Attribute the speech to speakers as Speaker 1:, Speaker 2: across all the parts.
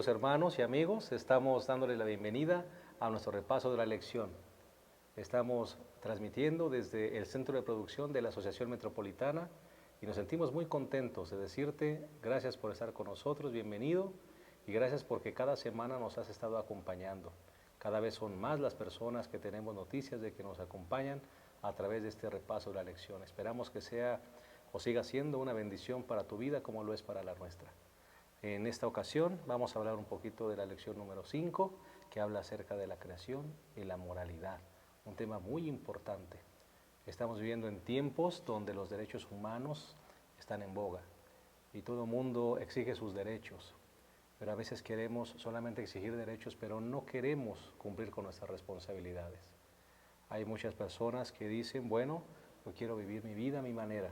Speaker 1: queridos hermanos y amigos, estamos dándoles la bienvenida a nuestro repaso de la lección. Estamos transmitiendo desde el Centro de Producción de la Asociación Metropolitana y nos sentimos muy contentos de decirte gracias por estar con nosotros, bienvenido, y gracias porque cada semana nos has estado acompañando. Cada vez son más las personas que tenemos noticias de que nos acompañan a través de este repaso de la lección. Esperamos que sea o siga siendo una bendición para tu vida como lo es para la nuestra. En esta ocasión vamos a hablar un poquito de la lección número 5, que habla acerca de la creación y la moralidad, un tema muy importante. Estamos viviendo en tiempos donde los derechos humanos están en boga y todo el mundo exige sus derechos, pero a veces queremos solamente exigir derechos, pero no queremos cumplir con nuestras responsabilidades. Hay muchas personas que dicen, bueno, yo quiero vivir mi vida a mi manera,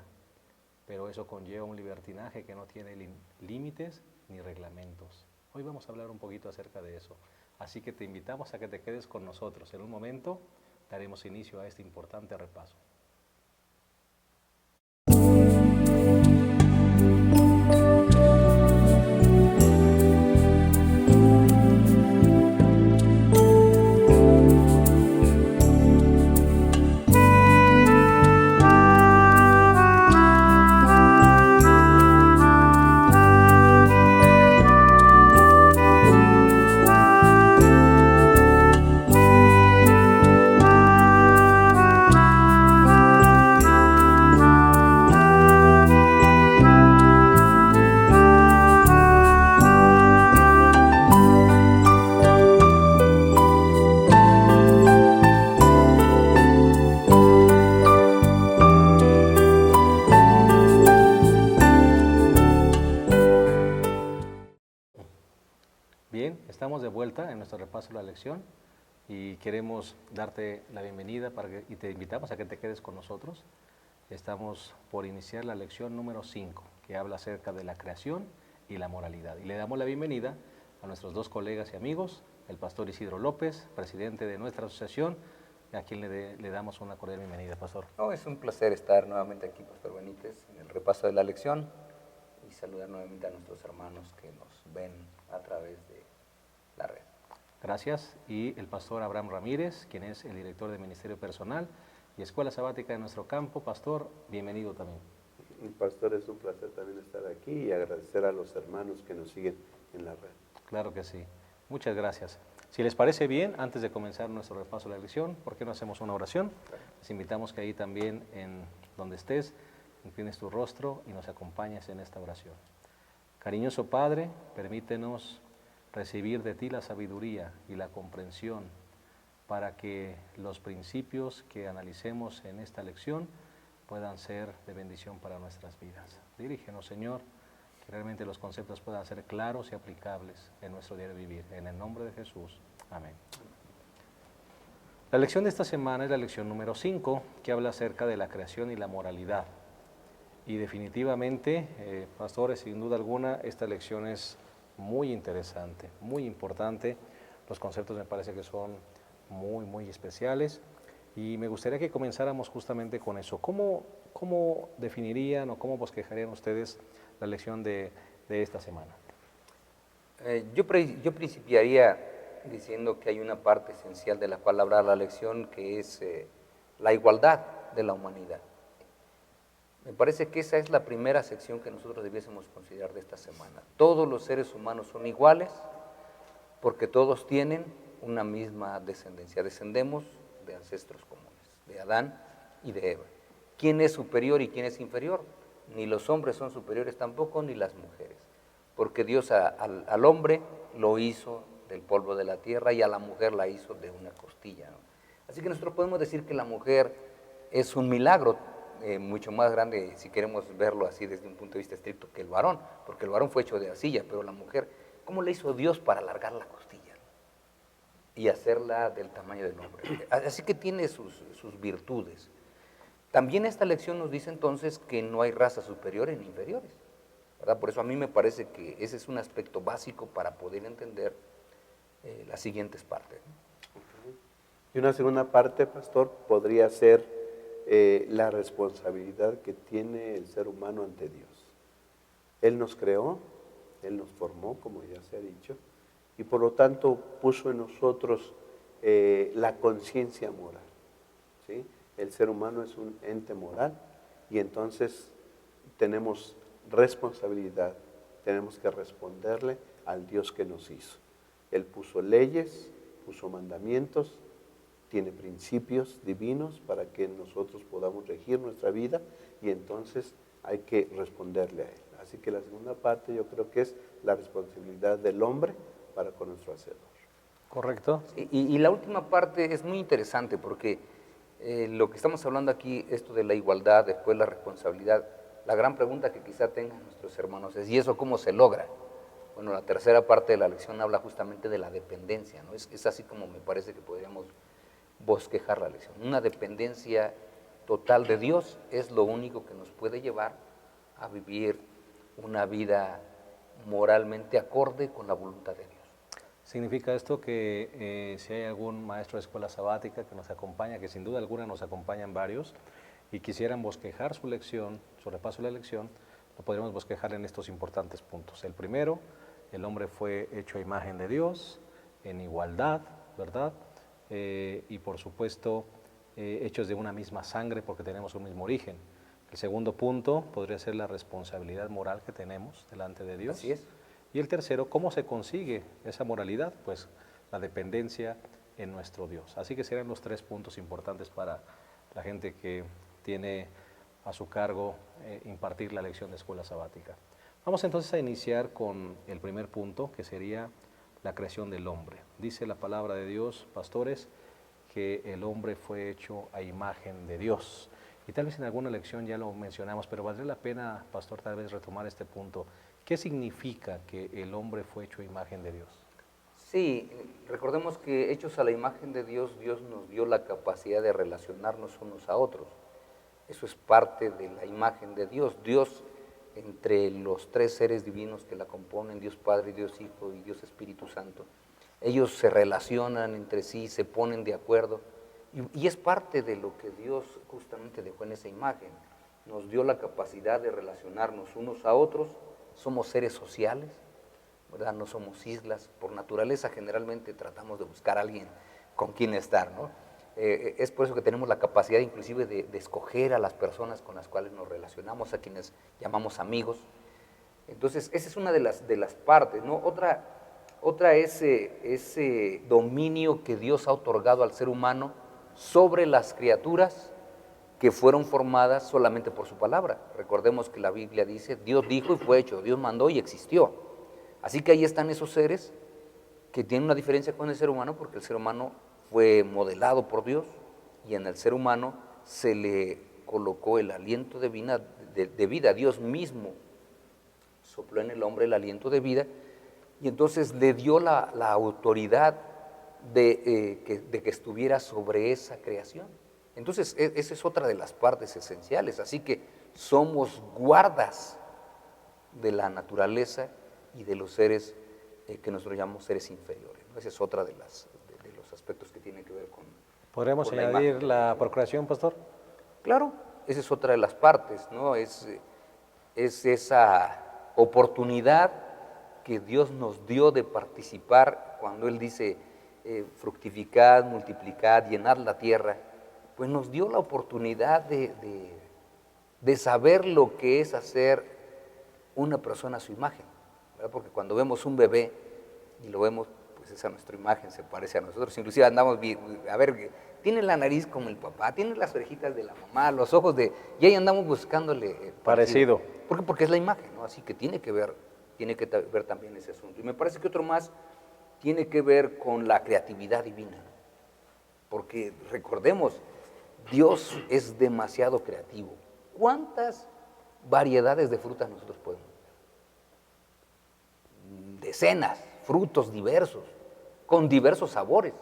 Speaker 1: pero eso conlleva un libertinaje que no tiene límites ni reglamentos. Hoy vamos a hablar un poquito acerca de eso, así que te invitamos a que te quedes con nosotros. En un momento daremos inicio a este importante repaso. Bien, estamos de vuelta en nuestro repaso de la lección y queremos darte la bienvenida y te invitamos a que te quedes con nosotros. Estamos por iniciar la lección número 5, que habla acerca de la creación y la moralidad. Y le damos la bienvenida a nuestros dos colegas y amigos, el pastor Isidro López, presidente de nuestra asociación, a quien le damos una cordial bienvenida, pastor.
Speaker 2: Es un placer estar nuevamente aquí, pastor Benítez, en el repaso de la lección y saludar nuevamente a nuestros hermanos que nos ven a través de la red.
Speaker 1: Gracias. Y el pastor Abraham Ramírez, quien es el director de Ministerio Personal y Escuela Sabática de nuestro campo. Pastor, bienvenido también.
Speaker 3: Pastor, es un placer también estar aquí y agradecer a los hermanos que nos siguen en la red.
Speaker 1: Claro que sí. Muchas gracias. Si les parece bien, antes de comenzar nuestro repaso de la lección, ¿por qué no hacemos una oración? Les invitamos que ahí también, en donde estés, inclines tu rostro y nos acompañes en esta oración. Cariñoso Padre, permítenos recibir de ti la sabiduría y la comprensión para que los principios que analicemos en esta lección puedan ser de bendición para nuestras vidas. Dirígenos, Señor, que realmente los conceptos puedan ser claros y aplicables en nuestro diario vivir. En el nombre de Jesús. Amén. La lección de esta semana es la lección número 5, que habla acerca de la creación y la moralidad. Y definitivamente, pastores, sin duda alguna, esta lección es muy interesante, muy importante. Los conceptos me parece que son muy especiales. Y me gustaría que comenzáramos justamente con eso. ¿Cómo definirían o cómo bosquejarían ustedes la lección de esta semana?
Speaker 2: Yo principiaría diciendo que hay una parte esencial de la palabra de la lección que es la igualdad de la humanidad. Me parece que esa es la primera sección que nosotros debiésemos considerar de esta semana. Todos los seres humanos son iguales porque todos tienen una misma descendencia. Descendemos de ancestros comunes, de Adán y de Eva. ¿Quién es superior y quién es inferior? Ni los hombres son superiores tampoco, ni las mujeres. Porque Dios al hombre lo hizo del polvo de la tierra y a la mujer la hizo de una costilla, ¿no? Así que nosotros podemos decir que la mujer es un milagro mucho más grande, si queremos verlo así desde un punto de vista estricto, que el varón, porque el varón fue hecho de arcilla, pero la mujer, ¿cómo le hizo Dios para alargar la costilla y hacerla del tamaño del hombre? Así que tiene sus virtudes. También esta lección nos dice entonces que no hay razas superiores ni inferiores, ¿verdad? Por eso a mí me parece que ese es un aspecto básico para poder entender las siguientes partes.
Speaker 3: Y una segunda parte, pastor, podría ser la responsabilidad que tiene el ser humano ante Dios. Él nos creó, Él nos formó, como ya se ha dicho, y por lo tanto puso en nosotros la conciencia moral, ¿sí? El ser humano es un ente moral y entonces tenemos responsabilidad, tenemos que responderle al Dios que nos hizo. Él puso leyes, puso mandamientos, tiene principios divinos para que nosotros podamos regir nuestra vida y entonces hay que responderle a Él. Así que la segunda parte yo creo que es la responsabilidad del hombre para con nuestro Hacedor.
Speaker 1: ¿Correcto?
Speaker 2: Y la última parte es muy interesante porque lo que estamos hablando aquí, esto de la igualdad, después la responsabilidad, la gran pregunta que quizá tengan nuestros hermanos es, ¿y eso cómo se logra? Bueno, la tercera parte de la lección habla justamente de la dependencia, ¿no? Es así como me parece que podríamos bosquejar la lección. Una dependencia total de Dios es lo único que nos puede llevar a vivir una vida moralmente acorde con la voluntad de Dios.
Speaker 1: Significa esto que si hay algún maestro de escuela sabática que nos acompaña, que sin duda alguna nos acompañan varios, y quisieran bosquejar su lección, su repaso de la lección, lo podríamos bosquejar en estos importantes puntos. El primero, el hombre fue hecho a imagen de Dios, en igualdad, ¿verdad? Y por supuesto, hechos de una misma sangre porque tenemos un mismo origen. El segundo punto podría ser la responsabilidad moral que tenemos delante de Dios.
Speaker 2: Así es.
Speaker 1: Y el tercero, ¿cómo se consigue esa moralidad? Pues la dependencia en nuestro Dios. Así que serán los 3 puntos importantes para la gente que tiene a su cargo impartir la lección de escuela sabática. Vamos entonces a iniciar con el primer punto, que sería la creación del hombre. Dice la palabra de Dios, pastores, que el hombre fue hecho a imagen de Dios. Y tal vez en alguna lección ya lo mencionamos, pero valdría la pena, pastor, tal vez retomar este punto. ¿Qué significa que el hombre fue hecho a imagen de Dios?
Speaker 2: Sí, recordemos que hechos a la imagen de Dios, Dios nos dio la capacidad de relacionarnos unos a otros. Eso es parte de la imagen de Dios. Dios, entre los 3 seres divinos que la componen, Dios Padre, Dios Hijo y Dios Espíritu Santo, ellos se relacionan entre sí, se ponen de acuerdo, y es parte de lo que Dios justamente dejó en esa imagen. Nos dio la capacidad de relacionarnos unos a otros, somos seres sociales, ¿verdad? No somos islas, por naturaleza generalmente tratamos de buscar a alguien con quien estar, ¿no? Es por eso que tenemos la capacidad inclusive de escoger a las personas con las cuales nos relacionamos, a quienes llamamos amigos. Entonces, esa es una de las partes, ¿no? Otra es ese dominio que Dios ha otorgado al ser humano sobre las criaturas que fueron formadas solamente por su palabra. Recordemos que la Biblia dice, Dios dijo y fue hecho, Dios mandó y existió. Así que ahí están esos seres que tienen una diferencia con el ser humano porque el ser humano fue modelado por Dios y en el ser humano se le colocó el aliento de vida. Dios mismo sopló en el hombre el aliento de vida y entonces le dio la autoridad de que estuviera sobre esa creación. Entonces, esa es otra de las partes esenciales. Así que somos guardas de la naturaleza y de los seres que nosotros llamamos seres inferiores, ¿no? Esa es otra de los aspectos que tienen que ver con...
Speaker 1: ¿Podremos añadir la procreación, pastor?
Speaker 2: Claro, esa es otra de las partes, ¿no? Es esa oportunidad que Dios nos dio de participar cuando Él dice fructificad, multiplicad, llenad la tierra, pues nos dio la oportunidad de saber lo que es hacer una persona a su imagen, ¿verdad? Porque cuando vemos un bebé y lo vemos, pues esa nuestra imagen se parece a nosotros, inclusive andamos, a ver, tiene la nariz como el papá, tiene las orejitas de la mamá, los ojos y ahí andamos buscándole
Speaker 1: parecido.
Speaker 2: Porque es la imagen, ¿no? Así que tiene que ver también ese asunto. Y me parece que otro más tiene que ver con la creatividad divina, porque recordemos, Dios es demasiado creativo. ¿Cuántas variedades de frutas nosotros podemos ver? Decenas, frutos diversos, con diversos sabores,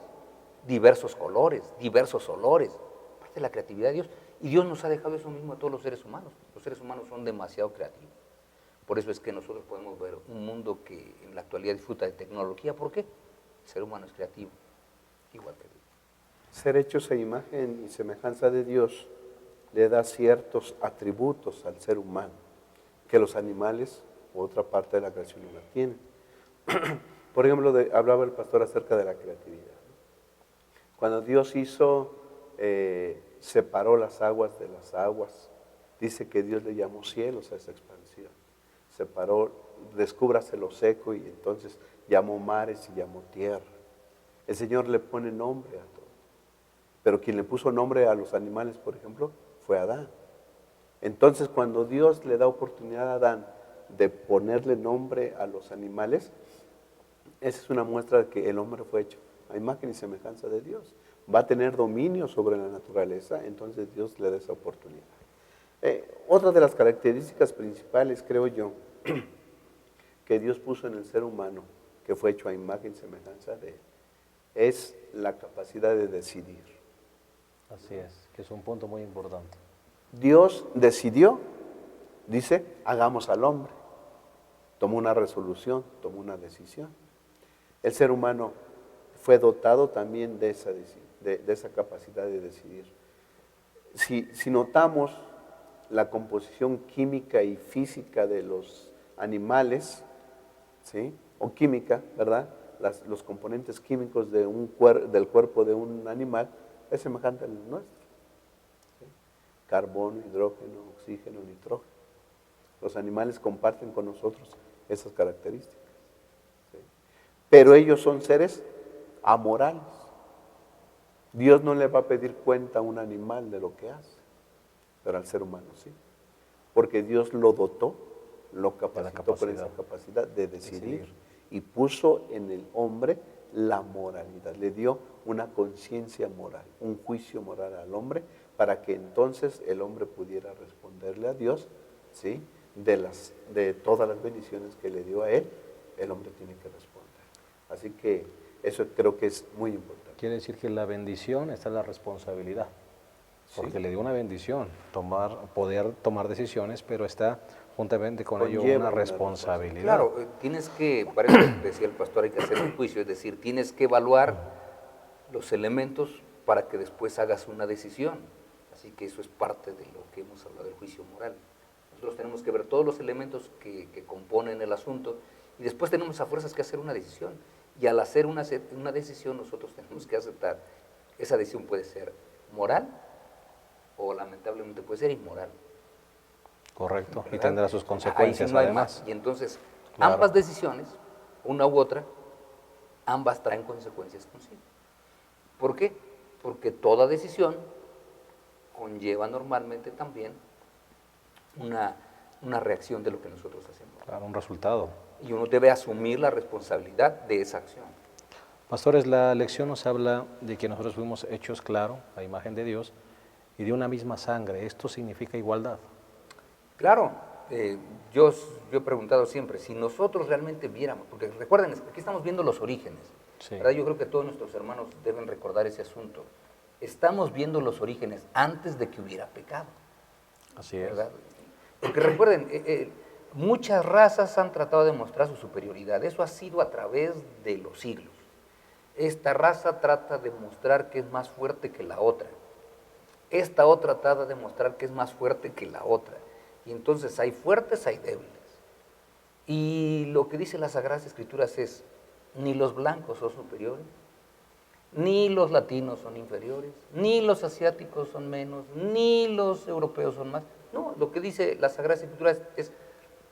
Speaker 2: diversos colores, diversos olores. Parte de la creatividad de Dios. Y Dios nos ha dejado eso mismo a todos los seres humanos. Los seres humanos son demasiado creativos. Por eso es que nosotros podemos ver un mundo que en la actualidad disfruta de tecnología. ¿Por qué? El ser humano es creativo, igual que Dios.
Speaker 3: Ser hechos a imagen y semejanza de Dios le da ciertos atributos al ser humano que los animales u otra parte de la creación no la tienen. Por ejemplo, hablaba el pastor acerca de la creatividad. Cuando Dios separó las aguas de las aguas, dice que Dios le llamó cielos a esa expansión. Separó, descúbrase lo seco y entonces llamó mares y llamó tierra. El Señor le pone nombre a todo. Pero quien le puso nombre a los animales, por ejemplo, fue Adán. Entonces, cuando Dios le da oportunidad a Adán de ponerle nombre a los animales, esa es una muestra de que el hombre fue hecho a imagen y semejanza de Dios. Va a tener dominio sobre la naturaleza, entonces Dios le da esa oportunidad. Otra de las características principales, creo yo, que Dios puso en el ser humano, que fue hecho a imagen y semejanza de él, es la capacidad de decidir.
Speaker 1: Así es, que es un punto muy importante.
Speaker 3: Dios decidió, dice, hagamos al hombre. Tomó una resolución, tomó una decisión. El ser humano fue dotado también de esa capacidad de decidir. Si notamos la composición química y física de los animales, ¿sí? O química, ¿verdad? Los componentes químicos del cuerpo de un animal es semejante al nuestro. ¿Sí? Carbono, hidrógeno, oxígeno, nitrógeno. Los animales comparten con nosotros esas características. ¿Sí? Pero ellos son seres amorales. Dios no le va a pedir cuenta a un animal de lo que hace, pero al ser humano sí. Porque Dios lo dotó, lo capacitó con esa capacidad de decidir y puso en el hombre la moralidad. Le dio una conciencia moral, un juicio moral al hombre para que entonces el hombre pudiera responderle a Dios, ¿sí? De todas las bendiciones que le dio a él, el hombre tiene que responder. Así que eso creo que es muy importante.
Speaker 1: Quiere decir que la bendición está en la responsabilidad, porque
Speaker 3: Sí.
Speaker 1: le dio una bendición, poder tomar decisiones, pero está juntamente con ello
Speaker 3: Conlleva
Speaker 1: una
Speaker 3: una
Speaker 1: responsabilidad.
Speaker 2: Claro, tienes que, para eso decía el pastor, hay que hacer un juicio, es decir, tienes que evaluar los elementos para que después hagas una decisión. Así que eso es parte de lo que hemos hablado del juicio moral. Nosotros tenemos que ver todos los elementos que componen el asunto y después tenemos a fuerzas que hacer una decisión. Y al hacer una decisión nosotros tenemos que aceptar, esa decisión puede ser moral o lamentablemente puede ser inmoral.
Speaker 1: Correcto,
Speaker 2: ¿verdad?
Speaker 1: y tendrá sus
Speaker 2: Ahí
Speaker 1: consecuencias
Speaker 2: sí no hay
Speaker 1: además.
Speaker 2: más. Y entonces,
Speaker 1: Claro.
Speaker 2: ambas decisiones, una u otra, ambas traen consecuencias consigo. ¿Por qué? Porque toda decisión conlleva normalmente también una reacción de lo que nosotros hacemos.
Speaker 1: Claro, un resultado.
Speaker 2: Y uno debe asumir la responsabilidad de esa acción.
Speaker 1: Pastores, la lección nos habla de que nosotros fuimos hechos, claro, a imagen de Dios, y de una misma sangre. ¿Esto significa igualdad?
Speaker 2: Claro, yo he preguntado siempre, si nosotros realmente viéramos, porque recuerden, aquí estamos viendo los orígenes,
Speaker 1: Sí.
Speaker 2: ¿verdad? Yo creo que todos nuestros hermanos deben recordar ese asunto. Estamos viendo los orígenes antes de que hubiera pecado,
Speaker 1: Así es.
Speaker 2: ¿verdad? Porque recuerden, muchas razas han tratado de mostrar su superioridad, eso ha sido a través de los siglos. Esta raza trata de mostrar que es más fuerte que la otra. Esta otra trata de mostrar que es más fuerte que la otra. Y entonces hay fuertes, hay débiles. Y lo que dice las Sagradas Escrituras es, ni los blancos son superiores, ni los latinos son inferiores, ni los asiáticos son menos, ni los europeos son más. No, lo que dice las Sagradas Escrituras es,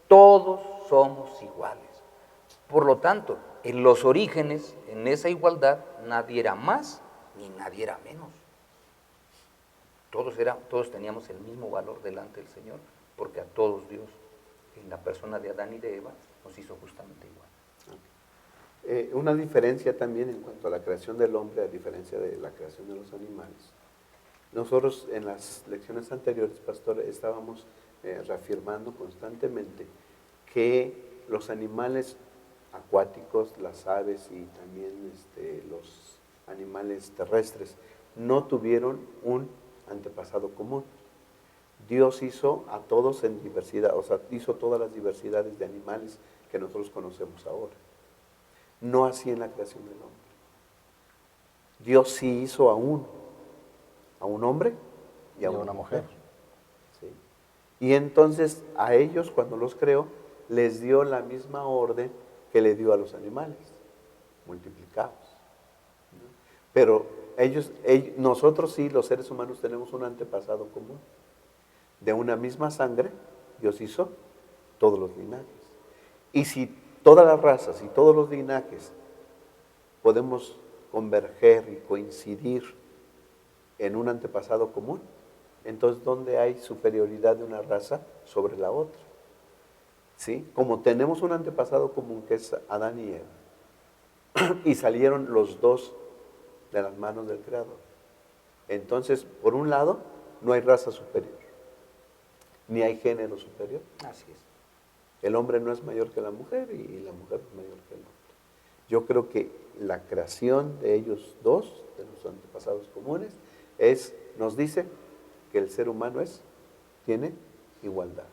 Speaker 2: todos somos iguales. Por lo tanto, en los orígenes, en esa igualdad, nadie era más ni nadie era menos. Todos teníamos el mismo valor delante del Señor, porque a todos Dios, en la persona de Adán y de Eva, nos hizo justamente igual.
Speaker 3: Una diferencia también en cuanto a la creación del hombre, a diferencia de la creación de los animales. Nosotros en las lecciones anteriores, pastor, estábamos reafirmando constantemente que los animales acuáticos, las aves y también los animales terrestres no tuvieron un antepasado común. Dios hizo a todos en diversidad, o sea, hizo todas las diversidades de animales que nosotros conocemos ahora. No así en la creación del hombre. Dios sí hizo a un hombre y a una mujer. ¿Sí? Y entonces a ellos cuando los creó les dio la misma orden que le dio a los animales. multiplicaos. ¿No? Pero nosotros sí, los seres humanos, tenemos un antepasado común. De una misma sangre, Dios hizo todos los linajes. Y si todas las razas y todos los linajes podemos converger y coincidir en un antepasado común, entonces ¿dónde hay superioridad de una raza sobre la otra? ¿Sí? Como tenemos un antepasado común que es Adán y Eva, y salieron los dos de las manos del Creador. Entonces, por un lado, no hay raza superior, ni hay género superior.
Speaker 2: Así es.
Speaker 3: El hombre no es mayor que la mujer y la mujer es mayor que el hombre. Yo creo que la creación de ellos dos, de los antepasados comunes, nos dice que el ser humano tiene igualdad.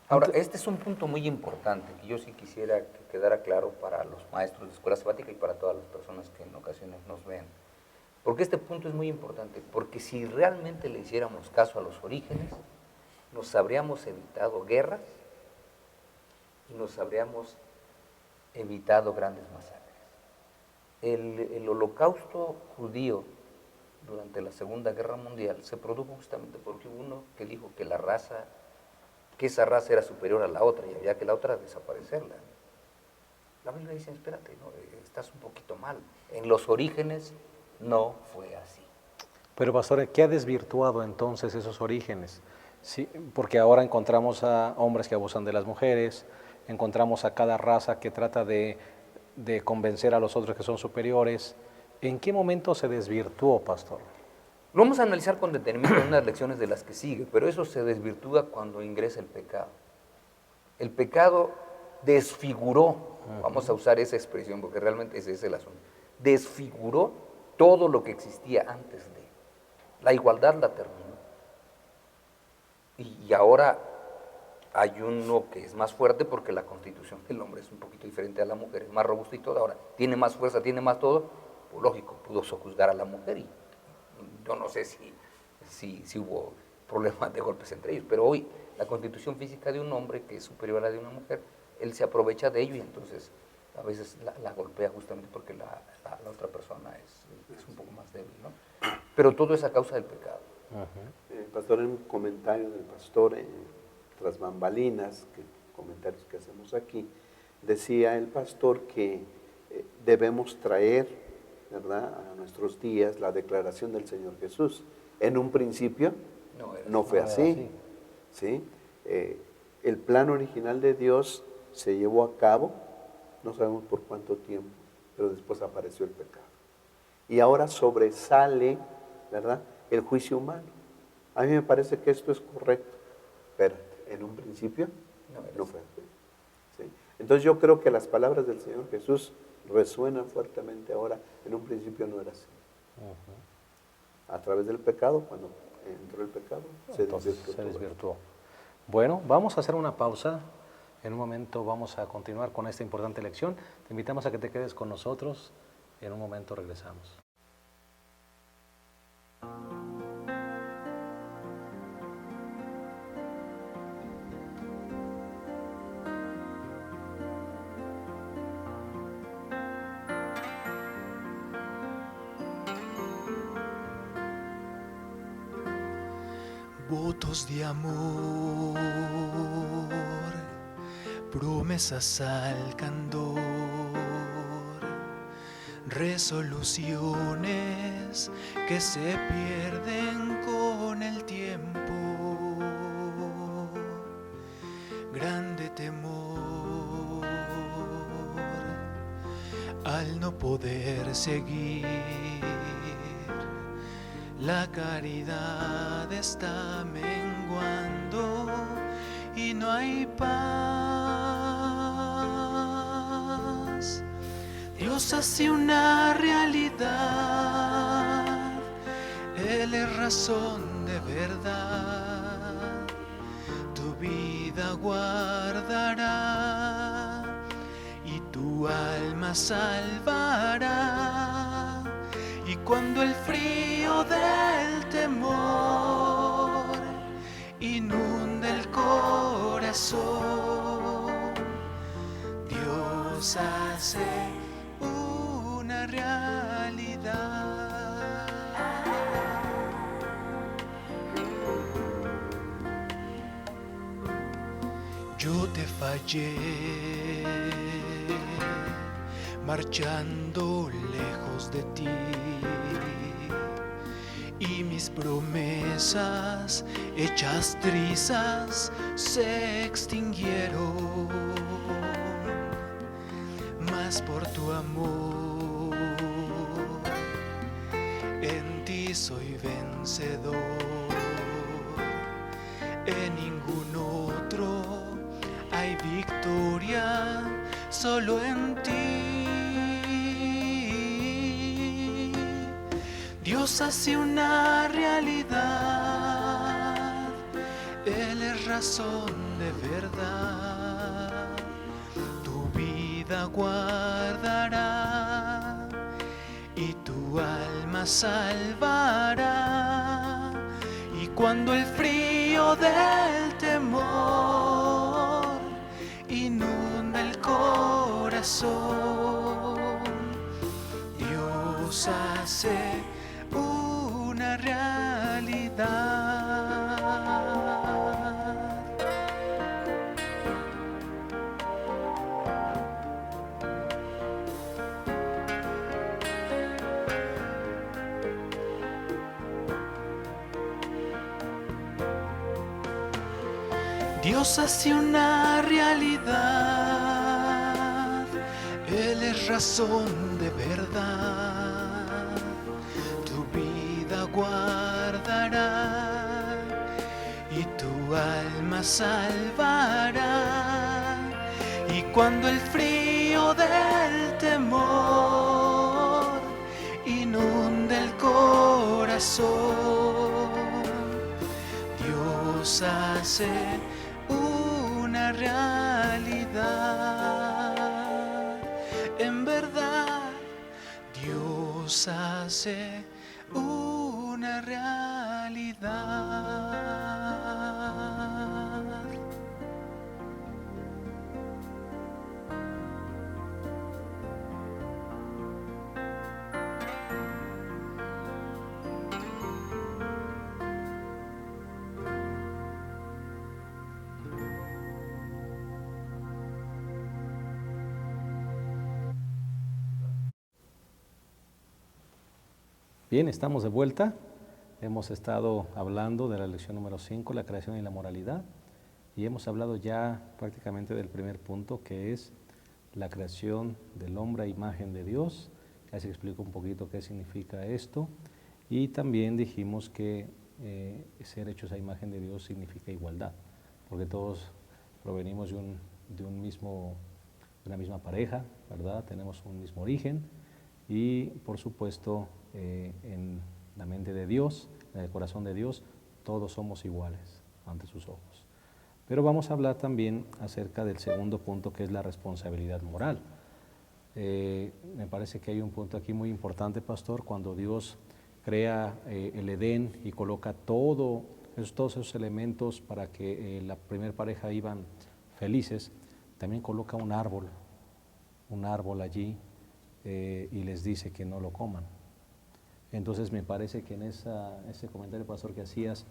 Speaker 2: Ahora, este es un punto muy importante que yo sí quisiera que quedara claro para los maestros de escuela sabática y para todas las personas que en ocasiones nos ven. Porque este punto es muy importante, porque si realmente le hiciéramos caso a los orígenes, nos habríamos evitado guerras y nos habríamos evitado grandes masacres. El holocausto judío durante la Segunda Guerra Mundial se produjo justamente porque hubo uno que dijo que esa raza era superior a la otra y había que la otra desaparecerla. La Biblia dice, espérate, no, estás un poquito mal. En los orígenes no fue así.
Speaker 1: Pero pastor, ¿qué ha desvirtuado entonces esos orígenes? Sí, porque ahora encontramos a hombres que abusan de las mujeres, encontramos a cada raza que trata de convencer a los otros que son superiores. ¿En qué momento se desvirtuó, pastor?
Speaker 2: Lo vamos a analizar con detenimiento en unas lecciones de las que sigue, pero eso se desvirtúa cuando ingresa el pecado. El pecado desfiguró, vamos a usar esa expresión porque realmente ese es el asunto, desfiguró todo lo que existía antes de. La igualdad la terminó. Y ahora hay uno que es más fuerte porque la constitución del hombre es un poquito diferente a la mujer, es más robusta y todo. Ahora, tiene más fuerza, tiene más todo, pues lógico, pudo sojuzgar a la mujer y yo no sé si hubo problemas de golpes entre ellos, pero hoy la constitución física de un hombre que es superior a la de una mujer, él se aprovecha de ello y entonces a veces la golpea justamente porque la otra persona es un poco más débil, ¿no? Pero todo es a causa del pecado.
Speaker 3: Pastor, en un comentario del pastor, tras bambalinas, comentarios que hacemos aquí, decía el pastor que debemos traer, ¿verdad?, a nuestros días la declaración del Señor Jesús. En un principio no fue así. ¿Sí? El plan original de Dios se llevó a cabo, no sabemos por cuánto tiempo, pero después apareció el pecado. Y ahora sobresale, ¿verdad?, el juicio humano. A mí me parece que esto es correcto, pero en un principio no fue así. ¿Sí? Entonces yo creo que las palabras del Señor Jesús resuenan fuertemente ahora. En un principio no era así. A través del pecado, cuando entró el pecado, se desvirtuó.
Speaker 1: Bueno, vamos a hacer una pausa. En un momento vamos a continuar con esta importante lección. Te invitamos a que te quedes con nosotros. En un momento regresamos.
Speaker 4: Votos de amor, promesas al candor, resoluciones que se pierden con el tiempo, grande temor al no poder seguir. La caridad está menguando y no hay paz. Dios hace una realidad, Él es razón de verdad. Tu vida guardará y tu alma salvará. Y cuando el frío del temor inunda el corazón, Dios hace yo te fallé, marchando lejos de ti, y mis promesas hechas trizas se extinguieron, mas por tu amor en ti soy vencedor, en ningún otro hay victoria, solo en ti. Dios hace una realidad, Él es razón de verdad, tu vida guardará y tu alma salvará. Y cuando el frío del temor inunda el corazón, Dios hace una realidad. Dios hace una realidad, Él es razón de verdad, tu vida guardará y tu alma salvará. Y cuando el frío del temor inunde el corazón, Dios hace una realidad. En verdad, Dios hace una realidad.
Speaker 1: Bien, estamos de vuelta. Hemos estado hablando de la lección número 5, la creación y la moralidad, y hemos hablado ya prácticamente del primer punto, que es la creación del hombre a imagen de Dios. Ya se explicó un poquito qué significa esto, y también dijimos que ser hechos a imagen de Dios significa igualdad, porque todos provenimos de una misma pareja, ¿verdad? Tenemos un mismo origen, y por supuesto en la mente de Dios, en el corazón de Dios, todos somos iguales ante sus ojos. Pero vamos a hablar también acerca del segundo punto, que es la responsabilidad moral. Me parece que hay un punto aquí muy importante, pastor, cuando Dios crea el Edén y coloca todos esos elementos para que la primera pareja iban felices, también coloca un árbol allí y les dice que no lo coman. Entonces me parece que en ese comentario, pastor, que hacías,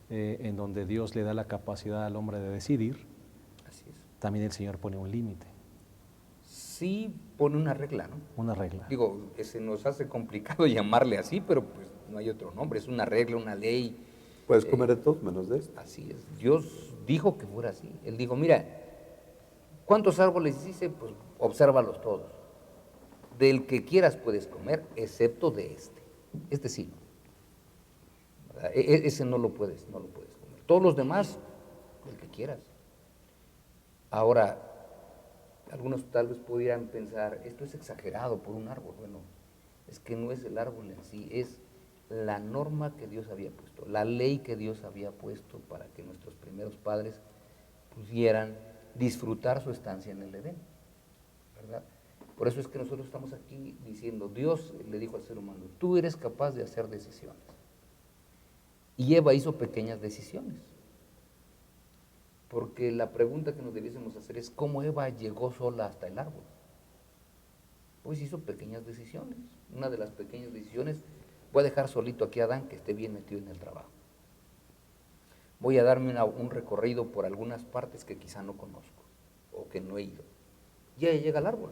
Speaker 1: en donde Dios le da la capacidad al hombre de decidir,
Speaker 2: Así es.
Speaker 1: también el Señor pone un límite,
Speaker 2: Sí pone una regla, ¿no?
Speaker 1: una regla.
Speaker 2: Digo, que se nos hace complicado llamarle así, pero pues no hay otro nombre, es una regla, una ley.
Speaker 3: Puedes comer de todo menos de esto.
Speaker 2: Así es. Dios dijo que fuera así. Él dijo, mira, ¿cuántos árboles hice? Pues obsérvalos todos. Del que quieras puedes comer, excepto de este. Este sí. ¿Verdad? Ese no lo puedes comer. Todos los demás, el que quieras. Ahora, algunos tal vez pudieran pensar, esto es exagerado por un árbol. Bueno, es que no es el árbol en sí, es la norma que Dios había puesto, la ley que Dios había puesto para que nuestros primeros padres pudieran disfrutar su estancia en el Edén, ¿verdad? Por eso es que nosotros estamos aquí diciendo, Dios le dijo al ser humano, tú eres capaz de hacer decisiones. Y Eva hizo pequeñas decisiones. Porque la pregunta que nos debiésemos hacer es, ¿cómo Eva llegó sola hasta el árbol? Pues hizo pequeñas decisiones. Una de las pequeñas decisiones, voy a dejar solito aquí a Adán, que esté bien metido en el trabajo. voy a darme un recorrido por algunas partes que quizá no conozco o que no he ido. Y ella llega al árbol.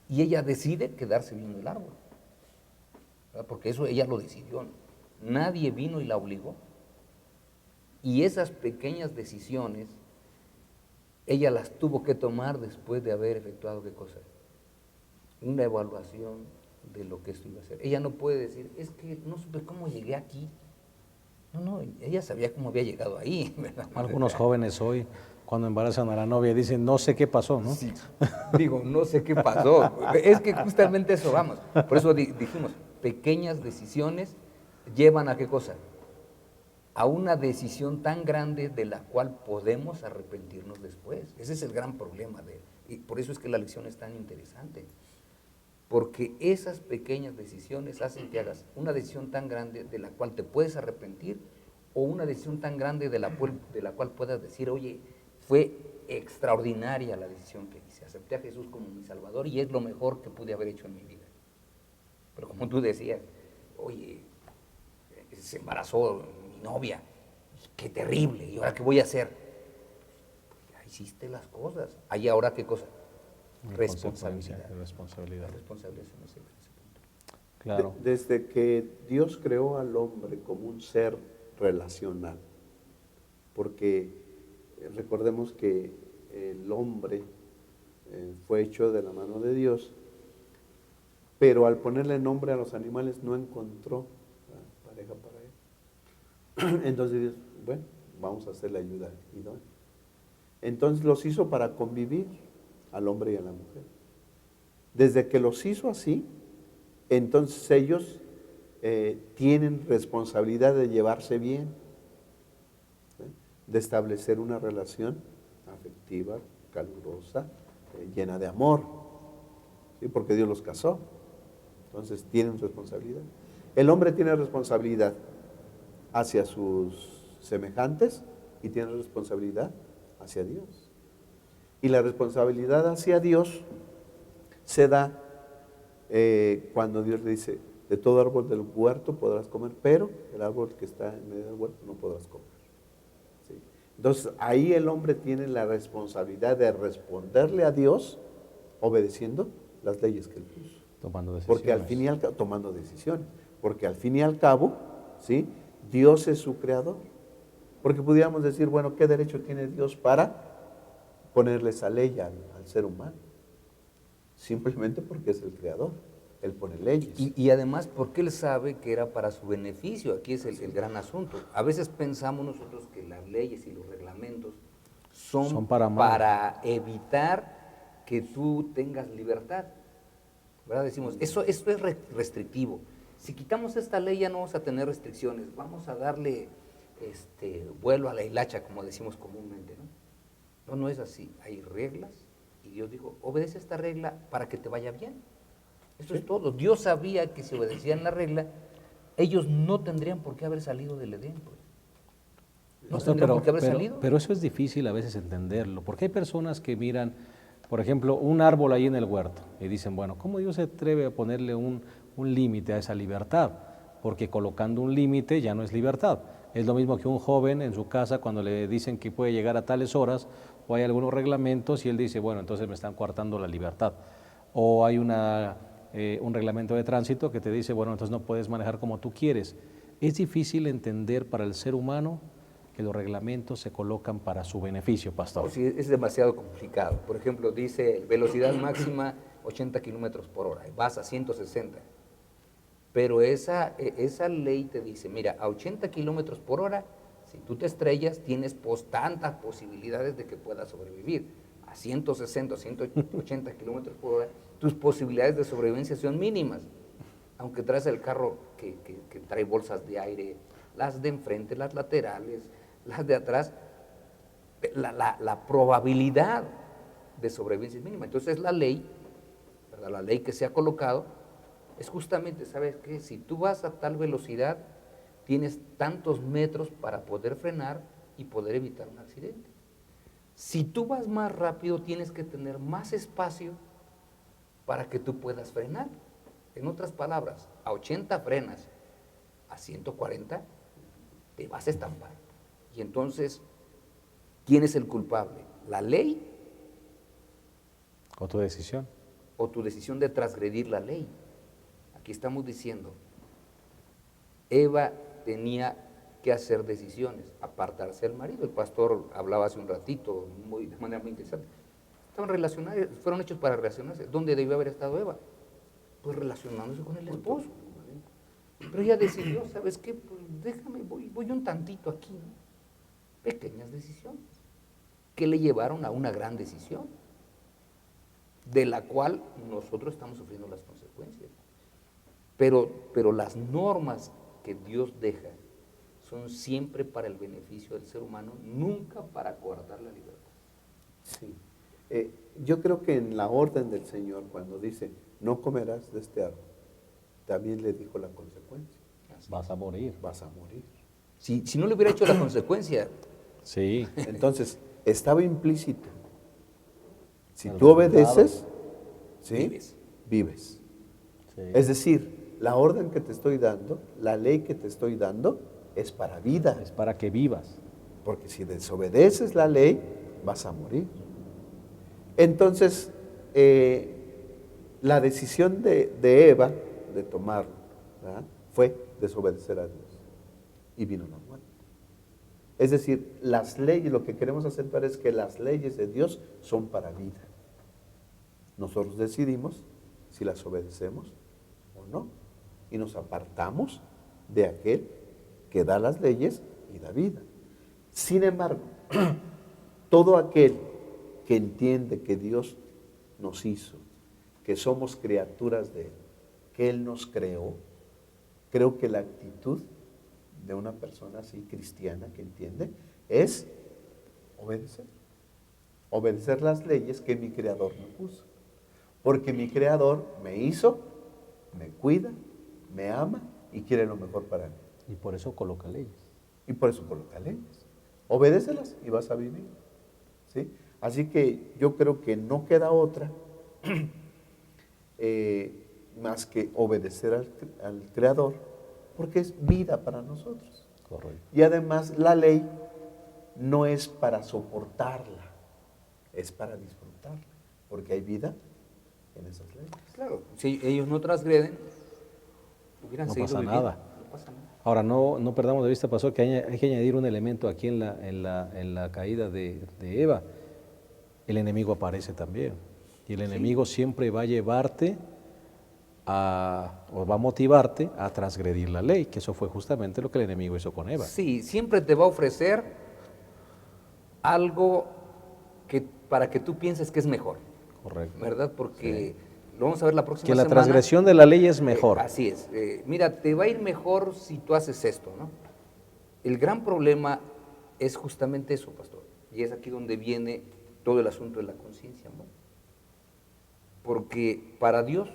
Speaker 2: Y ella decide quedarse viendo el árbol. ¿Verdad? Porque eso ella lo decidió, ¿no? Nadie vino y la obligó. Y esas pequeñas decisiones, ella las tuvo que tomar después de haber efectuado, ¿qué cosa? Una evaluación de lo que esto iba a hacer. Ella no puede decir, es que no supe cómo llegué aquí. No, ella sabía cómo había llegado ahí, ¿verdad?
Speaker 1: Algunos jóvenes hoy, cuando embarazan a la novia, dicen, no sé qué pasó, ¿no?
Speaker 2: Sí, digo, no sé qué pasó. Es que justamente eso vamos. Por eso dijimos, pequeñas decisiones llevan a qué cosa? A una decisión tan grande de la cual podemos arrepentirnos después. Ese es el gran problema y por eso es que la lección es tan interesante. Porque esas pequeñas decisiones hacen que hagas una decisión tan grande de la cual te puedes arrepentir o una decisión tan grande de la cual puedas decir, oye, fue extraordinaria la decisión que hice. Acepté a Jesús como mi Salvador y es lo mejor que pude haber hecho en mi vida. Pero como tú decías, oye, se embarazó mi novia, qué terrible, ¿y ahora qué voy a hacer? Pues ya hiciste las cosas. ¿Ahí ahora qué cosa? Responsabilidad.
Speaker 1: Responsabilidad.
Speaker 2: Responsabilidad en ese punto.
Speaker 1: Claro.
Speaker 3: Desde que Dios creó al hombre como un ser relacional, porque recordemos que el hombre fue hecho de la mano de Dios, pero al ponerle nombre a los animales no encontró pareja para él. Entonces Dios, bueno, vamos a hacerle ayuda idónea. Entonces los hizo para convivir al hombre y a la mujer. Desde que los hizo así, entonces ellos tienen responsabilidad de llevarse bien, de establecer una relación afectiva, calurosa, llena de amor, ¿sí? Porque Dios los casó. Entonces tienen responsabilidad. El hombre tiene responsabilidad hacia sus semejantes y tiene responsabilidad hacia Dios. Y la responsabilidad hacia Dios se da cuando Dios le dice, de todo árbol del huerto podrás comer, pero el árbol que está en medio del huerto no podrás comer. ¿Sí? Entonces ahí el hombre tiene la responsabilidad de responderle a Dios obedeciendo las leyes que él puso.
Speaker 1: Tomando decisiones.
Speaker 3: Porque al fin y al cabo, tomando decisiones, porque al fin y al cabo, ¿sí? Dios es su creador. Porque pudiéramos decir, bueno, ¿qué derecho tiene Dios para ponerle esa ley al ser humano? Simplemente porque es el creador, él pone leyes.
Speaker 2: Y además porque él sabe que era para su beneficio, aquí es el gran asunto. A veces pensamos nosotros que las leyes y los reglamentos son para evitar que tú tengas libertad, ¿verdad? Decimos, esto es restrictivo. Si quitamos esta ley ya no vamos a tener restricciones, vamos a darle vuelo a la hilacha, como decimos comúnmente, ¿no? No es así, hay reglas y Dios dijo, obedece esta regla para que te vaya bien. Eso es todo. Dios sabía que si obedecían la regla, ellos no tendrían por qué haber salido del Edén, pues. No tendrían por qué haber salido.
Speaker 1: Pero eso es difícil a veces entenderlo, porque hay personas que miran, por ejemplo, un árbol ahí en el huerto y dicen, bueno, ¿cómo Dios se atreve a ponerle un límite a esa libertad? Porque colocando un límite ya no es libertad. Es lo mismo que un joven en su casa cuando le dicen que puede llegar a tales horas o hay algunos reglamentos y él dice, bueno, entonces me están coartando la libertad. O hay un reglamento de tránsito que te dice, bueno, entonces no puedes manejar como tú quieres. Es difícil entender para el ser humano que los reglamentos se colocan para su beneficio, pastor.
Speaker 2: Sí, es demasiado complicado. Por ejemplo, dice velocidad máxima 80 kilómetros por hora, vas a 160. Pero esa ley te dice, mira, a 80 kilómetros por hora, si tú te estrellas, tienes tantas posibilidades de que puedas sobrevivir. A 160, 180 kilómetros por hora, tus posibilidades de sobrevivencia son mínimas. Aunque traes el carro que trae bolsas de aire, las de enfrente, las laterales, las de atrás, la probabilidad de sobrevivencia es mínima. Entonces la ley, ¿verdad? La ley que se ha colocado, es justamente, ¿sabes qué? Si tú vas a tal velocidad, tienes tantos metros para poder frenar y poder evitar un accidente. Si tú vas más rápido, tienes que tener más espacio para que tú puedas frenar. En otras palabras, a 80 frenas, a 140 te vas a estampar. Y entonces, ¿quién es el culpable? ¿La ley
Speaker 1: O tu decisión.
Speaker 2: o tu decisión de transgredir la ley? Aquí estamos diciendo, Eva tenía que hacer decisiones, apartarse del marido. El pastor hablaba hace un ratito, de manera muy interesante. Estaban relacionados, fueron hechos para relacionarse. ¿Dónde debió haber estado Eva? Pues relacionándose con el esposo. Pero ella decidió, ¿sabes qué? Pues déjame, voy un tantito aquí, ¿no? Pequeñas decisiones que le llevaron a una gran decisión, de la cual nosotros estamos sufriendo las consecuencias. Pero las normas que Dios deja son siempre para el beneficio del ser humano, nunca para coartar la libertad.
Speaker 3: Sí. Yo creo que en la orden del Señor, cuando dice, no comerás de este árbol, también le dijo la consecuencia.
Speaker 1: Vas a morir.
Speaker 3: Vas a morir.
Speaker 2: Si no le hubiera hecho la consecuencia,
Speaker 1: Sí.
Speaker 3: Entonces, estaba implícito. Si
Speaker 1: El
Speaker 3: tú obedeces,
Speaker 1: resultado.
Speaker 3: ¿sí?
Speaker 2: Vives.
Speaker 3: Vives.
Speaker 1: Sí.
Speaker 3: Es decir, la orden que te estoy dando, la ley que te estoy dando, es para vida.
Speaker 1: Es para que vivas.
Speaker 3: Porque si desobedeces la ley, vas a morir. Entonces, la decisión de Eva de tomarlo, ¿verdad?, fue desobedecer a Dios. Y vino la muerte. Es decir, las leyes, lo que queremos acentuar es que las leyes de Dios son para vida. Nosotros decidimos si las obedecemos o no. Y nos apartamos de aquel que da las leyes y da vida. Sin embargo, todo aquel que entiende que Dios nos hizo, que somos criaturas de Él, que Él nos creó, creo que la actitud de una persona así cristiana que entiende es obedecer. Obedecer las leyes que mi Creador me puso. Porque mi Creador me hizo, me cuida, me ama y quiere lo mejor para mí.
Speaker 1: Y por eso coloca leyes.
Speaker 3: Y por eso coloca leyes. Obedécelas y vas a vivir. ¿Sí? Así que yo creo que no queda otra más que obedecer al Creador, porque es vida para nosotros.
Speaker 1: Correcto.
Speaker 3: Y además la ley no es para soportarla, es para disfrutarla, porque hay vida en esas leyes.
Speaker 2: claro, si ellos no transgreden, hubieran
Speaker 1: No
Speaker 2: seguido
Speaker 1: pasa
Speaker 2: viviendo.
Speaker 1: nada.
Speaker 2: No pasa nada.
Speaker 1: Ahora, no perdamos de vista, pastor, que hay que añadir un elemento aquí en la caída de Eva. El enemigo aparece también. Y el enemigo siempre va a llevarte o va a motivarte a transgredir la ley, que eso fue justamente lo que el enemigo hizo con Eva.
Speaker 2: Sí, siempre te va a ofrecer algo para que tú pienses que es mejor,
Speaker 1: Correcto.
Speaker 2: ¿verdad? Porque lo vamos a ver la próxima
Speaker 1: Que la
Speaker 2: semana.
Speaker 1: transgresión de la ley es mejor.
Speaker 2: Así es. Mira, te va a ir mejor si tú haces esto, ¿no? El gran problema es justamente eso, pastor. Y es aquí donde viene todo el asunto de la conciencia, ¿no? Porque para Dios,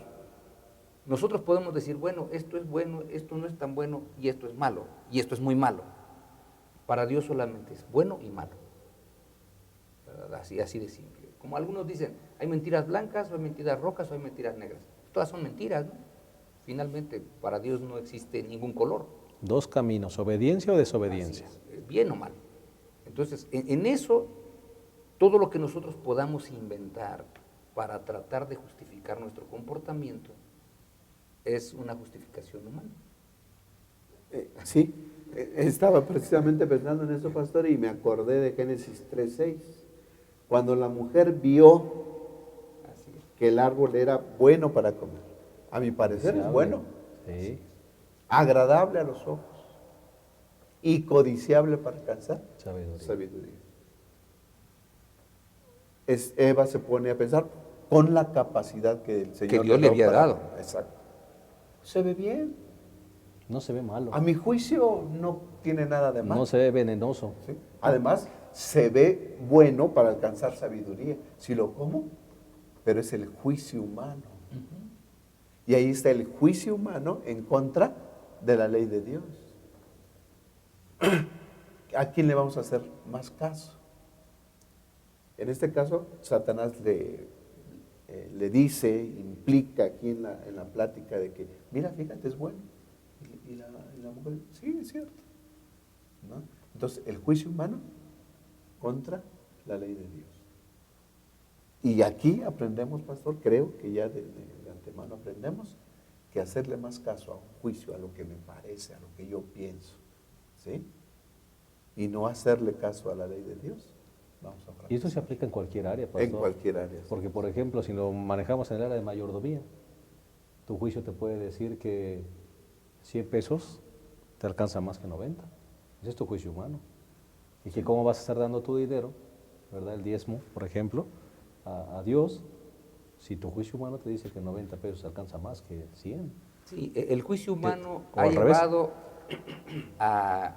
Speaker 2: nosotros podemos decir, bueno, esto no es tan bueno, y esto es malo, y esto es muy malo. Para Dios solamente es bueno y malo. ¿Verdad? Así de simple. Como algunos dicen, hay mentiras blancas, o hay mentiras rojas, o hay mentiras negras. Todas son mentiras, ¿no? Finalmente, para Dios no existe ningún color.
Speaker 1: Dos caminos, obediencia o desobediencia.
Speaker 2: Así es, bien o mal. Entonces, en eso, todo lo que nosotros podamos inventar para tratar de justificar nuestro comportamiento es una justificación humana.
Speaker 3: Sí, estaba precisamente pensando en eso, pastor, y me acordé de Génesis 3:6. Cuando la mujer vio
Speaker 2: Así es.
Speaker 3: que el árbol era bueno para comer, a mi parecer es bueno,
Speaker 1: Sí,
Speaker 3: agradable a los ojos y codiciable para alcanzar
Speaker 1: sabiduría.
Speaker 3: sabiduría. Eva se pone a pensar con la capacidad que el Señor
Speaker 2: Dios le
Speaker 3: dio
Speaker 2: había
Speaker 3: para-
Speaker 2: dado.
Speaker 3: Exacto. Se ve bien.
Speaker 1: No se ve malo.
Speaker 3: A mi juicio no tiene nada de malo.
Speaker 1: No se ve venenoso.
Speaker 3: ¿Sí? Además, se ve bueno para alcanzar sabiduría. Si lo como, pero es el juicio humano. Y ahí está el juicio humano en contra de la ley de Dios. ¿A quién le vamos a hacer más caso? En este caso, Satanás le dice, implica aquí en la plática de que, mira, fíjate, es bueno. Y la mujer, sí, es cierto, ¿no? Entonces, el juicio humano contra la ley de Dios. Y aquí aprendemos, pastor, creo que ya de antemano aprendemos que hacerle más caso a un juicio, a lo que me parece, a lo que yo pienso, ¿sí? Y no hacerle caso a la ley de Dios, vamos a fracasar.
Speaker 1: Y esto se aplica en cualquier área, pastor.
Speaker 3: En cualquier área.
Speaker 1: Porque, por ejemplo, si lo manejamos en el área de mayordomía, tu juicio te puede decir que 100 pesos te alcanza más que 90. Ese es tu juicio humano. Y que cómo vas a estar dando tu dinero, ¿verdad? El diezmo, por ejemplo, a Dios, si tu juicio humano te dice que 90 pesos alcanza más que 100.
Speaker 2: Sí, el juicio humano
Speaker 1: o
Speaker 2: ha
Speaker 1: al revés.
Speaker 2: llevado a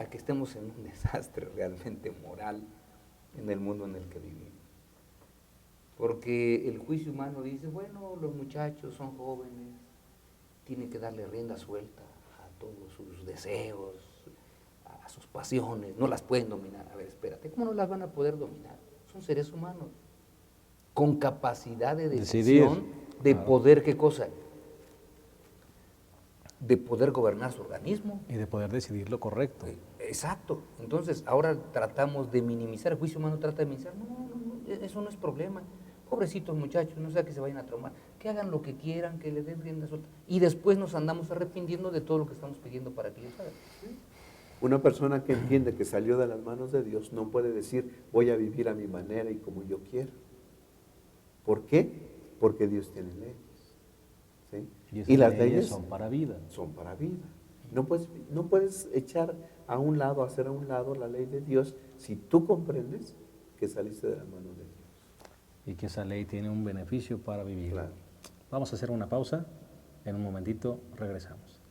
Speaker 2: que estemos en un desastre realmente moral en el mundo en el que vivimos. Porque el juicio humano dice, bueno, los muchachos son jóvenes, tienen que darle rienda suelta a todos sus deseos, a sus pasiones, no las pueden dominar. A ver, espérate, ¿cómo no las van a poder dominar? Son seres humanos, con capacidad de decisión, de
Speaker 1: Claro.
Speaker 2: poder, ¿qué cosa? De poder gobernar su organismo.
Speaker 1: Y de poder decidir lo correcto.
Speaker 2: Exacto. Entonces, ahora tratamos de minimizar, el juicio humano trata de minimizar. No, eso no es problema. Pobrecitos muchachos, no sea que se vayan a traumar, que hagan lo que quieran, que le den rienda suelta. Y después nos andamos arrepintiendo de todo lo que estamos pidiendo para que ellos hagan.
Speaker 3: Una persona que entiende que salió de las manos de Dios no puede decir, voy a vivir a mi manera y como yo quiero. ¿Por qué? Porque Dios tiene leyes. ¿Sí?
Speaker 1: esas
Speaker 3: Y las leyes
Speaker 1: son para vida.
Speaker 3: son para vida. No puedes echar a un lado, hacer a un lado la ley de Dios si tú comprendes que saliste de las manos de Dios.
Speaker 1: Y que esa ley tiene un beneficio para vivir.
Speaker 3: Claro.
Speaker 1: Vamos a hacer una pausa. En un momentito regresamos.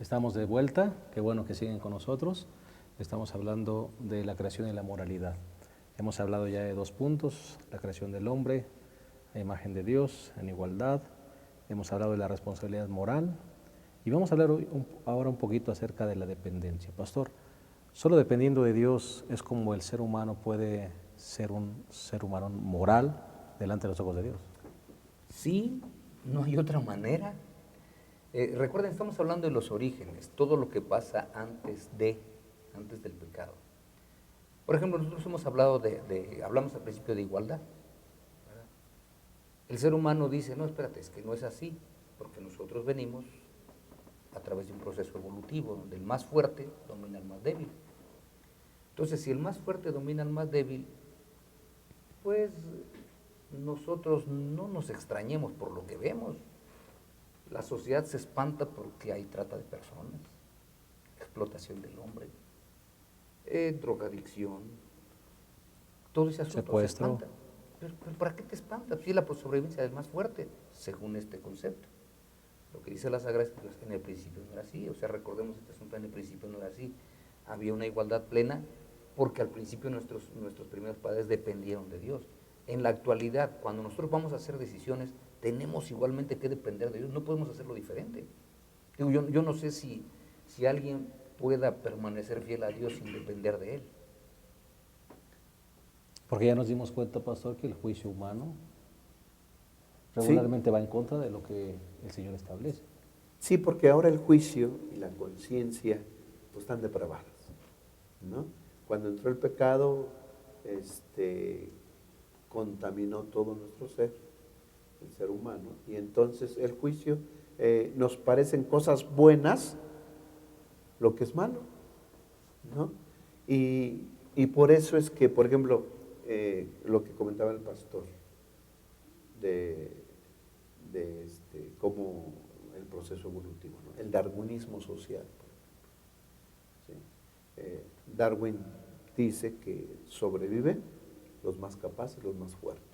Speaker 1: Estamos de vuelta, qué bueno que siguen con nosotros. Estamos hablando de la creación y la moralidad. Hemos hablado ya de 2 puntos, la creación del hombre a imagen de Dios, en igualdad. Hemos hablado de la responsabilidad moral y vamos a hablar ahora un poquito acerca de la dependencia. Pastor, solo dependiendo de Dios es como el ser humano puede ser un ser humano moral delante de los ojos de Dios.
Speaker 2: Sí, no hay otra manera. Recuerden, estamos hablando de los orígenes, todo lo que pasa antes del pecado. Por ejemplo, nosotros hemos hablado hablamos al principio de igualdad, ¿verdad? El ser humano dice, no, espérate, es que no es así, porque nosotros venimos a través de un proceso evolutivo, donde el más fuerte domina al más débil. Entonces, si el más fuerte domina al más débil, pues nosotros no nos extrañemos por lo que vemos. La sociedad se espanta porque hay trata de personas, explotación del hombre, drogadicción, todo ese asunto
Speaker 1: Secuestro.
Speaker 2: se espanta. ¿Pero para qué te espanta? Si es la sobrevivencia del más fuerte, según este concepto. Lo que dice la Sagrada Escritura, en el principio no era así, o sea, recordemos este asunto, en el principio no era así. Había una igualdad plena porque al principio nuestros primeros padres dependieron de Dios. En la actualidad, cuando nosotros vamos a hacer decisiones, tenemos igualmente que depender de Dios, no podemos hacerlo diferente. Digo, yo no sé si alguien pueda permanecer fiel a Dios sin depender de Él.
Speaker 1: Porque ya nos dimos cuenta, pastor, que el juicio humano regularmente va en contra de lo que el Señor establece.
Speaker 3: Sí, porque ahora el juicio y la conciencia pues, están depravadas, ¿no? Cuando entró el pecado, contaminó todo nuestro ser, el ser humano, y entonces el juicio nos parecen cosas buenas, lo que es malo, ¿no? Y por eso es que, por ejemplo, lo que comentaba el pastor, de cómo el proceso evolutivo, ¿no? El darwinismo social, por ejemplo, ¿sí? Darwin dice que sobreviven los más capaces, los más fuertes.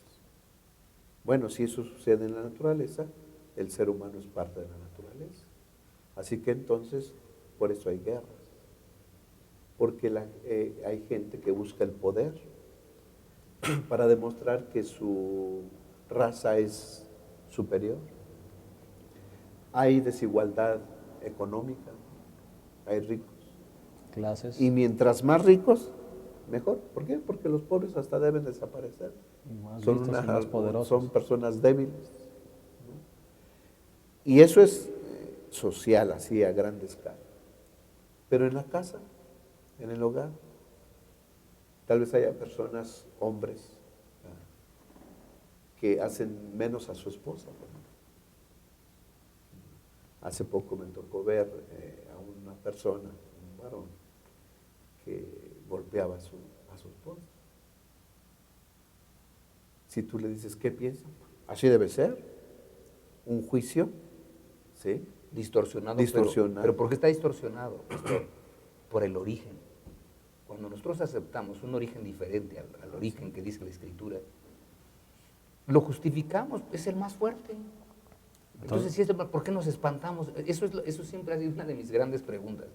Speaker 3: Bueno, si eso sucede en la naturaleza, el ser humano es parte de la naturaleza. Así que entonces, por eso hay guerras. Porque hay gente que busca el poder para demostrar que su raza es superior. Hay desigualdad económica, hay ricos.
Speaker 1: Clases.
Speaker 3: Y mientras más ricos, mejor. ¿Por qué? Porque los pobres hasta deben desaparecer.
Speaker 1: Más
Speaker 3: Son,
Speaker 1: listos y más poderosos.
Speaker 3: son personas débiles. ¿no? Y eso es social, así a gran escala. Pero en la casa, en el hogar, tal vez haya personas, hombres, que hacen menos a su esposa. Por ejemplo. Hace poco me tocó ver a una persona, un varón, que golpeaba a su esposa. Si tú le dices, ¿qué piensa? Así debe ser. Un juicio, ¿sí?
Speaker 2: Distorsionado. Pero ¿por qué está distorsionado, pastor? Por el origen. Cuando nosotros aceptamos un origen diferente al origen que dice la Escritura, lo justificamos, es el más fuerte. Entonces, si ¿por qué nos espantamos? Eso siempre ha sido una de mis grandes preguntas.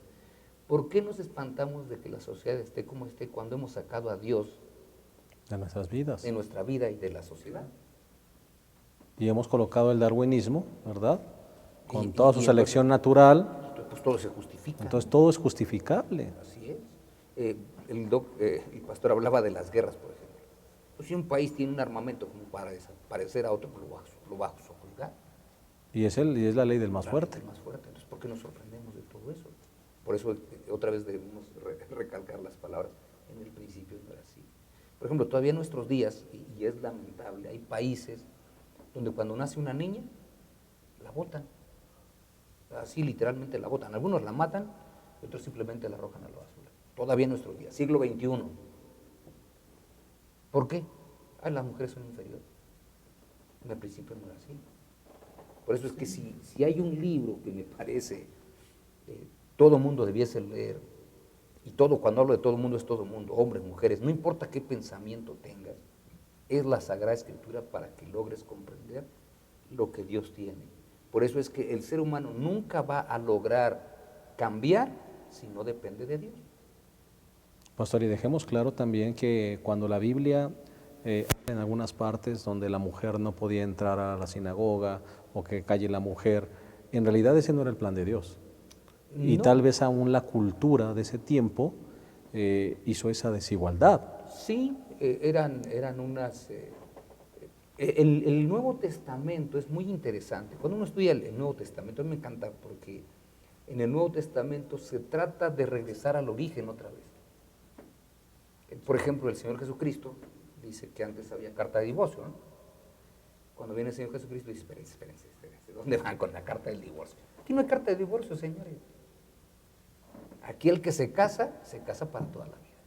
Speaker 2: ¿Por qué nos espantamos de que la sociedad esté como esté cuando hemos sacado a Dios
Speaker 1: De nuestras vidas.
Speaker 2: de nuestra vida y de la sociedad?
Speaker 1: Y hemos colocado el darwinismo, ¿verdad? Con
Speaker 2: Y
Speaker 1: toda su
Speaker 2: entonces,
Speaker 1: selección natural.
Speaker 2: pues todo se justifica.
Speaker 1: Entonces todo es justificable.
Speaker 2: Así es. El pastor hablaba de las guerras, por ejemplo. Pues si un país tiene un armamento como para desaparecer a otro, pues lo va a sojuzgar.
Speaker 1: Y es la ley del más fuerte.
Speaker 2: El más fuerte. Entonces, ¿por qué nos sorprendemos de todo eso? Por eso, otra vez debemos recalcar las palabras. En el principio no era así. Por ejemplo, todavía en nuestros días, y es lamentable, hay países donde cuando nace una niña, la botan. Así literalmente la botan. Algunos la matan y otros simplemente la arrojan a la basura. Todavía en nuestros días, siglo XXI. ¿Por qué? Las mujeres son inferiores. En el principio no era así. Por eso es que si hay un libro que me parece todo mundo debiese leer, y cuando hablo de todo mundo es todo mundo, hombres, mujeres, no importa qué pensamiento tengas, es la Sagrada Escritura para que logres comprender lo que Dios tiene. Por eso es que el ser humano nunca va a lograr cambiar si no depende de Dios.
Speaker 1: Pastor, y dejemos claro también que cuando la Biblia en algunas partes donde la mujer no podía entrar a la sinagoga o que calle la mujer, en realidad ese no era el plan de Dios. Y
Speaker 2: No.
Speaker 1: tal vez aún la cultura de ese tiempo hizo esa desigualdad.
Speaker 2: Sí, eran unas... el Nuevo Testamento es muy interesante. Cuando uno estudia el Nuevo Testamento, a mí me encanta porque en el Nuevo Testamento se trata de regresar al origen otra vez. Por ejemplo, el Señor Jesucristo dice que antes había carta de divorcio, ¿no? Cuando viene el Señor Jesucristo dice, espérense, ¿dónde van con la carta del divorcio? Aquí no hay carta de divorcio, señores. Aquí el que se casa para toda la vida.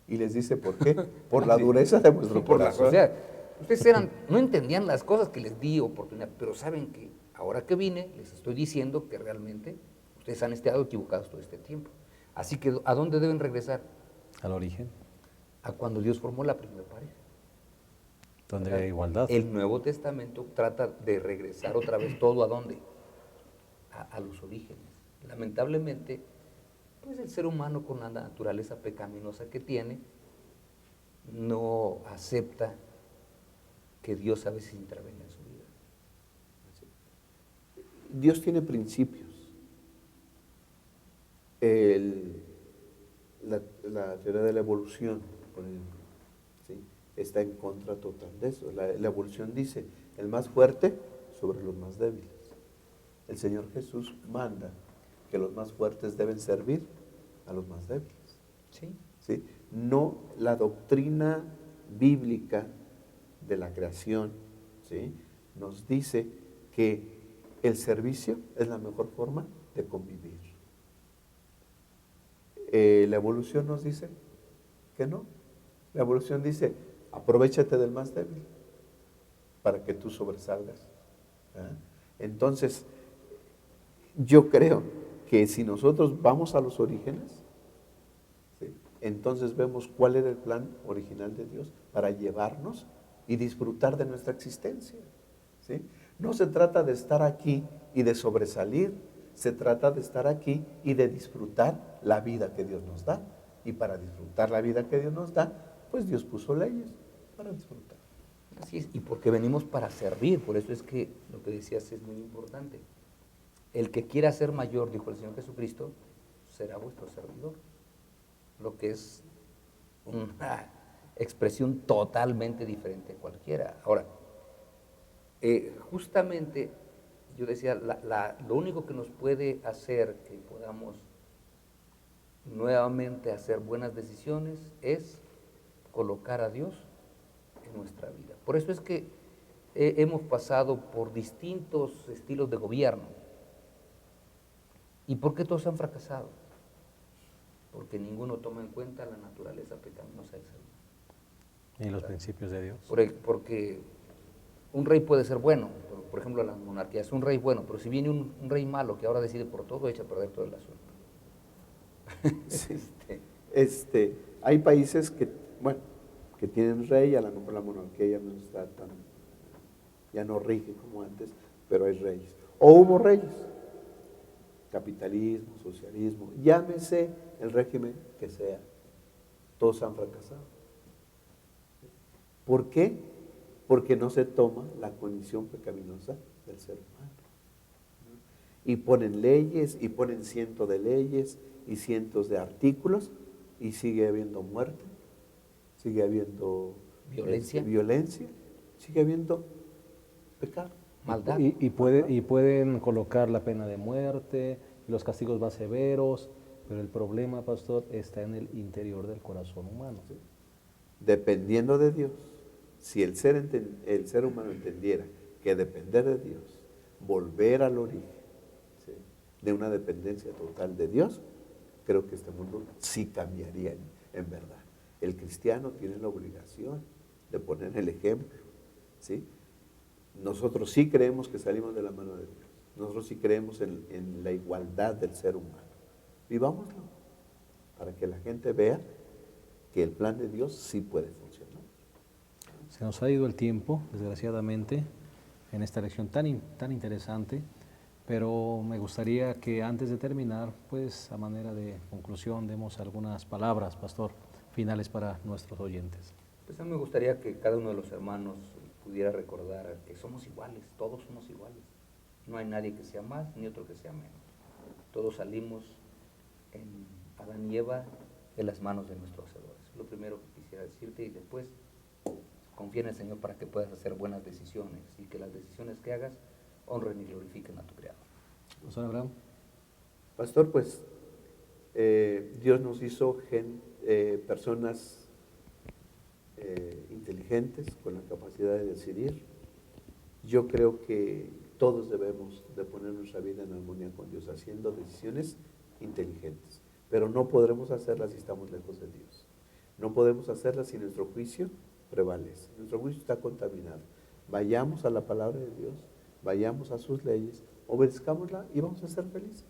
Speaker 3: Y les dice, ¿por qué? Por la dureza de vuestro corazón.
Speaker 2: O sea, ustedes no entendían las cosas que les di oportunidad, pero saben que ahora que vine, les estoy diciendo que realmente ustedes han estado equivocados todo este tiempo. Así que, ¿a dónde deben regresar?
Speaker 1: Al origen,
Speaker 2: A cuando Dios formó la primera pareja.
Speaker 1: donde hay igualdad.
Speaker 2: El Nuevo Testamento trata de regresar otra vez todo ¿a dónde? A los orígenes. Lamentablemente, pues el ser humano con la naturaleza pecaminosa que tiene, no acepta que Dios a veces intervenga en su vida.
Speaker 3: Dios tiene principios. La teoría de la evolución, por ejemplo, ¿sí? Está en contra total de eso. La evolución dice, el más fuerte sobre los más débiles. El Señor Jesús manda que los más fuertes deben servir a los más débiles.
Speaker 2: ¿Sí?
Speaker 3: ¿Sí? No la doctrina bíblica de la creación, ¿sí? Nos dice que el servicio es la mejor forma de convivir. La evolución nos dice que no. La evolución dice, aprovéchate del más débil para que tú sobresalgas. ¿Ah? Entonces, yo creo que si nosotros vamos a los orígenes, ¿sí? entonces vemos cuál era el plan original de Dios para llevarnos y disfrutar de nuestra existencia. ¿Sí? No se trata de estar aquí y de sobresalir, se trata de estar aquí y de disfrutar la vida que Dios nos da. Y para disfrutar la vida que Dios nos da, pues Dios puso leyes para disfrutar.
Speaker 2: Así es, y porque venimos para servir, por eso es que lo que decías es muy importante. El que quiera ser mayor, dijo el Señor Jesucristo, será vuestro servidor. Lo que es una expresión totalmente diferente a cualquiera. Ahora, justamente yo decía, lo único que nos puede hacer que podamos nuevamente hacer buenas decisiones es colocar a Dios en nuestra vida. Por eso es que hemos pasado por distintos estilos de gobierno. ¿Y por qué todos han fracasado? Porque ninguno toma en cuenta la naturaleza pecaminosa del ser humano.
Speaker 1: Y los principios de Dios.
Speaker 2: Porque un rey puede ser bueno, por ejemplo la monarquía es un rey bueno, pero si viene un rey malo que ahora decide por todo, echa a perder todo el asunto.
Speaker 3: Sí. Hay países que, bueno, que tienen rey, a lo mejor la monarquía ya no está tan, ya no rige como antes, pero hay reyes. O hubo reyes, capitalismo, socialismo, llámese el régimen que sea, todos han fracasado. ¿Por qué? Porque no se toma la condición pecaminosa del ser humano. Y ponen leyes, y ponen cientos de leyes, y cientos de artículos, y sigue habiendo muerte, sigue habiendo violencia, sigue habiendo pecado.
Speaker 2: Maldad.
Speaker 1: Y pueden colocar la pena de muerte, los castigos más severos, pero el problema, pastor, está en el interior del corazón humano.
Speaker 3: ¿Sí? Dependiendo de Dios, si el ser humano entendiera que depender de Dios, volver al origen, ¿sí?, de una dependencia total de Dios, creo que este mundo sí cambiaría en verdad. El cristiano tiene la obligación de poner el ejemplo, ¿sí? Nosotros sí creemos que salimos de la mano de Dios. Nosotros sí creemos en la igualdad del ser humano. Vivámoslo para que la gente vea que el plan de Dios sí puede funcionar.
Speaker 1: Se nos ha ido el tiempo, desgraciadamente, en esta lección tan interesante, pero me gustaría que antes de terminar, pues a manera de conclusión, demos algunas palabras, pastor, finales para nuestros oyentes.
Speaker 2: Pues a mí me gustaría que cada uno de los hermanos pudiera recordar que somos iguales, todos somos iguales. No hay nadie que sea más ni otro que sea menos. Todos salimos en Adán y Eva de las manos de nuestros hacedores. Lo primero que quisiera decirte, y después confía en el Señor para que puedas hacer buenas decisiones y que las decisiones que hagas honren y glorifiquen a tu Creador.
Speaker 1: Pastor Abraham.
Speaker 3: Pastor, pues Dios nos hizo personas inteligentes, con la capacidad de decidir. Yo creo que todos debemos de poner nuestra vida en armonía con Dios, haciendo decisiones inteligentes, pero no podremos hacerlas si estamos lejos de Dios. No podemos hacerlas si nuestro juicio prevalece. Nuestro juicio está contaminado. Vayamos a la palabra de Dios, vayamos a sus leyes, obedezcámosla y vamos a ser felices.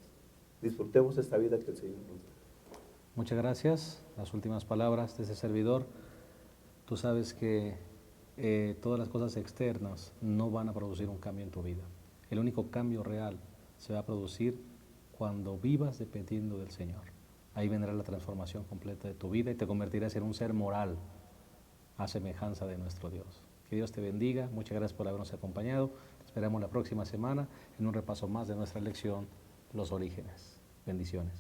Speaker 3: Disfrutemos esta vida que el Señor nos da.
Speaker 1: Muchas gracias. Las últimas palabras de ese servidor. Tú sabes que todas las cosas externas no van a producir un cambio en tu vida. El único cambio real se va a producir cuando vivas dependiendo del Señor. Ahí vendrá la transformación completa de tu vida y te convertirás en un ser moral a semejanza de nuestro Dios. Que Dios te bendiga. Muchas gracias por habernos acompañado. Te esperamos la próxima semana en un repaso más de nuestra lección, Los Orígenes. Bendiciones.